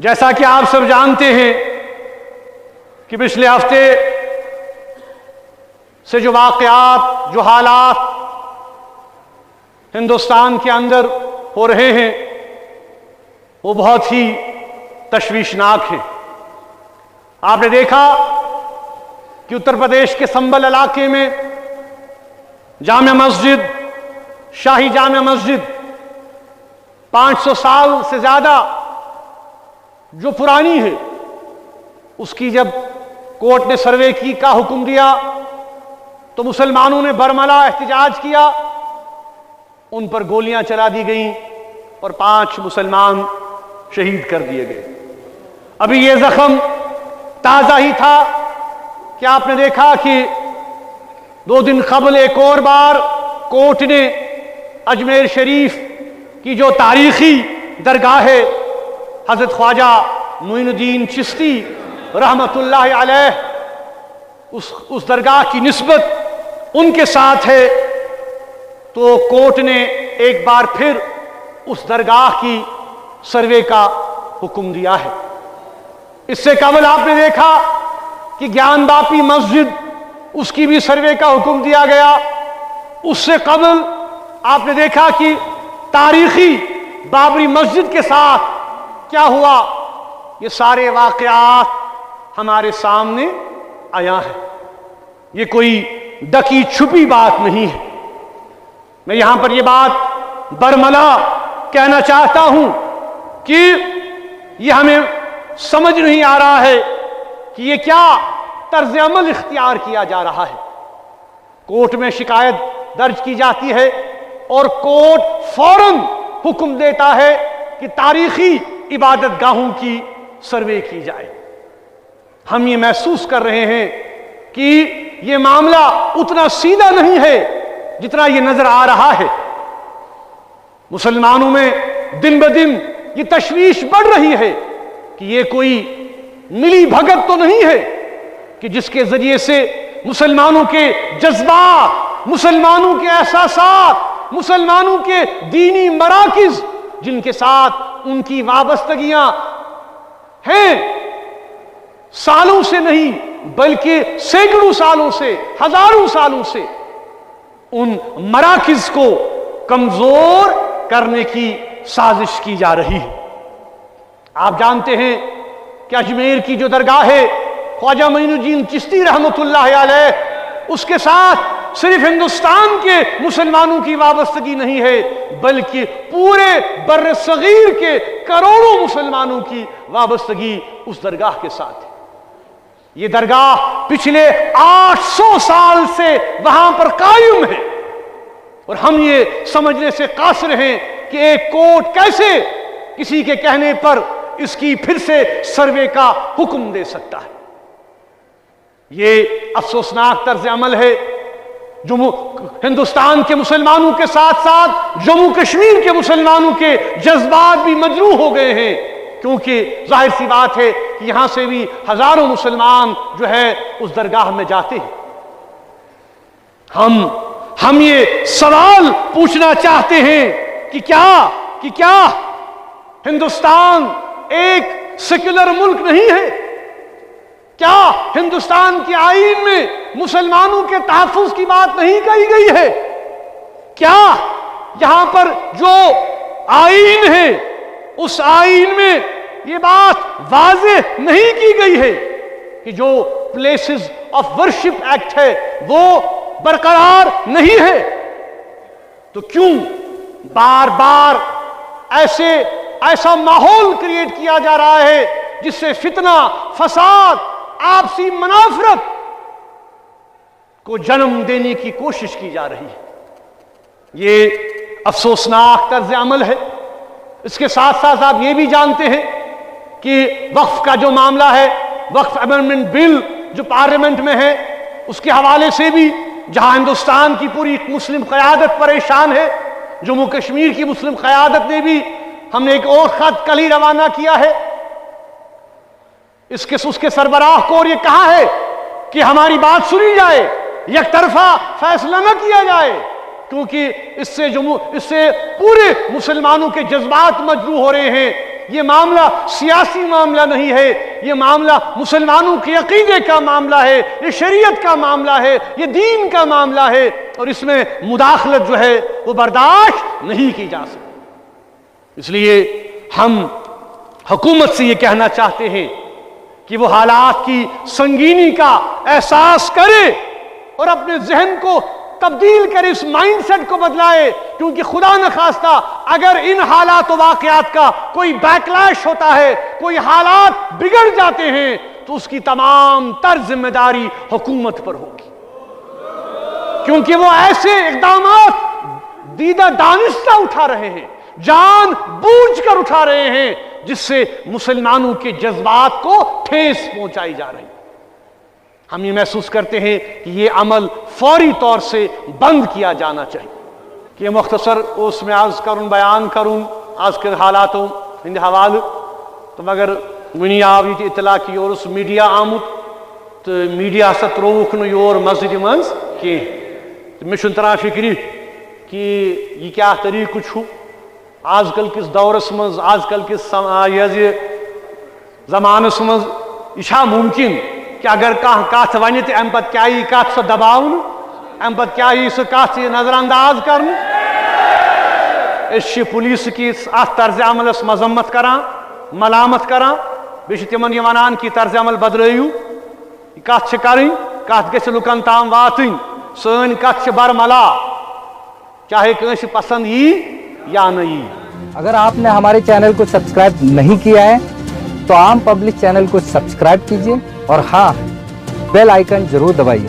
جیسا کہ آپ سب جانتے ہیں کہ پچھلے ہفتے سے جو واقعات، جو حالات ہندوستان کے اندر ہو رہے ہیں وہ بہت ہی تشویشناک ہیں۔ آپ نے دیکھا کہ اتر پردیش کے سنبل علاقے میں جامع مسجد، شاہی جامع مسجد 500 سال سے زیادہ جو پرانی ہے، اس کی جب کورٹ نے سروے کی کا حکم دیا تو مسلمانوں نے برملا احتجاج کیا، ان پر گولیاں چلا دی گئیں اور 5 مسلمان شہید کر دیے گئے۔ ابھی یہ زخم تازہ ہی تھا کہ آپ نے دیکھا کہ 2 دن قبل ایک اور بار کورٹ نے اجمیر شریف کی جو تاریخی درگاہ ہے حضرت خواجہ معین الدین چشتی رحمت اللہ علیہ، اس درگاہ کی نسبت ان کے ساتھ ہے، تو کورٹ نے ایک بار پھر اس درگاہ کی سروے کا حکم دیا ہے۔ اس سے قبل آپ نے دیکھا کہ گیان باپی مسجد، اس کی بھی سروے کا حکم دیا گیا۔ اس سے قبل آپ نے دیکھا کہ تاریخی بابری مسجد کے ساتھ کیا ہوا۔ یہ سارے واقعات ہمارے سامنے آیا ہے، یہ کوئی ڈکی چھپی بات نہیں ہے۔ میں یہاں پر یہ بات برملا کہنا چاہتا ہوں کہ یہ ہمیں سمجھ نہیں آ رہا ہے کہ یہ کیا طرز عمل اختیار کیا جا رہا ہے۔ کورٹ میں شکایت درج کی جاتی ہے اور کورٹ فوراً حکم دیتا ہے کہ تاریخی عبادت گاہوں کی سروے کی جائے۔ ہم یہ محسوس کر رہے ہیں کہ یہ معاملہ اتنا سیدھا نہیں ہے جتنا یہ نظر آ رہا ہے۔ مسلمانوں میں دن بدن یہ تشویش بڑھ رہی ہے کہ یہ کوئی ملی بھگت تو نہیں ہے کہ جس کے ذریعے سے مسلمانوں کے جذبات، مسلمانوں کے احساسات، مسلمانوں کے دینی مراکز جن کے ساتھ ان کی وابستگیاں ہیں، سالوں سے نہیں بلکہ سینکڑوں سالوں سے، ہزاروں سالوں سے، ان مراکز کو کمزور کرنے کی سازش کی جا رہی ہے۔ آپ جانتے ہیں کہ اجمیر کی جو درگاہ ہے خواجہ معین الدین چشتی رحمت اللہ علیہ، اس کے ساتھ صرف ہندوستان کے مسلمانوں کی وابستگی نہیں ہے بلکہ پورے بر صغیر کے کروڑوں مسلمانوں کی وابستگی اس درگاہ کے ساتھ ہے۔ یہ درگاہ پچھلے 800 سال سے وہاں پر قائم ہے، اور ہم یہ سمجھنے سے قاصر ہیں کہ ایک کورٹ کیسے کسی کے کہنے پر اس کی پھر سے سروے کا حکم دے سکتا ہے۔ یہ افسوسناک طرز عمل ہے۔ ہندوستان کے مسلمانوں کے ساتھ ساتھ جموں کشمیر کے مسلمانوں کے جذبات بھی مجروح ہو گئے ہیں، کیونکہ ظاہر سی بات ہے کہ یہاں سے بھی ہزاروں مسلمان جو ہے اس درگاہ میں جاتے ہیں۔ ہم یہ سوال پوچھنا چاہتے ہیں کہ کیا ہندوستان ایک سیکولر ملک نہیں ہے؟ کیا ہندوستان کے آئین میں مسلمانوں کے تحفظ کی بات نہیں کہی گئی ہے؟ کیا یہاں پر جو آئین ہے اس آئین میں یہ بات واضح نہیں کی گئی ہے کہ جو پلیسز آف ورشپ ایکٹ ہے وہ برقرار نہیں ہے؟ تو کیوں بار بار ایسا ماحول کریٹ کیا جا رہا ہے جس سے فتنہ، فساد، آپسی منافرت کو جنم دینے کی کوشش کی جا رہی ہے؟ یہ افسوسناک طرز عمل ہے۔ اس کے ساتھ ساتھ آپ یہ بھی جانتے ہیں کہ وقف کا جو معاملہ ہے، وقف امینڈمنٹ بل جو پارلیمنٹ میں ہے، اس کے حوالے سے بھی جہاں ہندوستان کی پوری مسلم قیادت پریشان ہے، جموں کشمیر کی مسلم قیادت نے بھی، ہم نے ایک اور خط کل ہی روانہ کیا ہے، اس کے سربراہ کو اور یہ کہا ہے کہ ہماری بات سنی جائے، یک طرفہ فیصلہ نہ کیا جائے، کیونکہ اس سے پورے مسلمانوں کے جذبات مجروح ہو رہے ہیں۔ یہ معاملہ سیاسی معاملہ نہیں ہے، یہ معاملہ مسلمانوں کے عقیدے کا معاملہ ہے، یہ شریعت کا معاملہ ہے، یہ دین کا معاملہ ہے، اور اس میں مداخلت جو ہے وہ برداشت نہیں کی جا سکتی۔ اس لیے ہم حکومت سے یہ کہنا چاہتے ہیں کہ وہ حالات کی سنگینی کا احساس کرے اور اپنے ذہن کو تبدیل کرے، اس مائنڈ سیٹ کو بدلائے، کیونکہ خدا نخواستہ اگر ان حالات و واقعات کا کوئی بیکلیش ہوتا ہے، کوئی حالات بگڑ جاتے ہیں، تو اس کی تمام تر ذمہ داری حکومت پر ہوگی، کیونکہ وہ ایسے اقدامات دیدہ دانستہ اٹھا رہے ہیں، جان بوجھ کر اٹھا رہے ہیں، جس سے مسلمانوں کے جذبات کو ٹھیس پہنچائی جا رہی ہے۔ ہم یہ محسوس کرتے ہیں کہ یہ عمل فوری طور سے بند کیا جانا چاہیے۔ کہ یہ مختصر اس میں عرض کروں، بیان کروں آج کے حالاتوں ہند حوالہ، تو مگر ونی آو یہ اطلاع کہ یور میڈیا آمت تو میڈیا ہسا تروک نہ یور مسجد مز کی، مے چھُنہٕ تران فکری کہ یہ کیا طریقہ چھُ آج کل کس دورس مز، آج کل کس زمانس مز، یہ چھا ممکن کہ اگر کت ون تو ام پتہ کیا یی کت سو دباؤن، ام پتہ کیا یی سو کت نظر انداز کرن۔ اس پولیس کس ات طرز عملس مذمت کران، ملامت کران، بیٚیہِ چھِ تمن یہ ونان کہ طرز عمل بدلٲیِو، یہ کت کرٕنۍ، کت گژھِ لُکن تام واتٕنۍ، سٲنۍ کت چھِ برملا، چاہے کٲنٛسہِ پسند یی یا نہ یی۔ اگر آپ نے ہمارے چینل کو سبسکرائب نہیں کیا ہے تو عام پبلک چینل کو سبسکرائب کیجئے اور ہاں بیل آئیکن ضرور دبائیے۔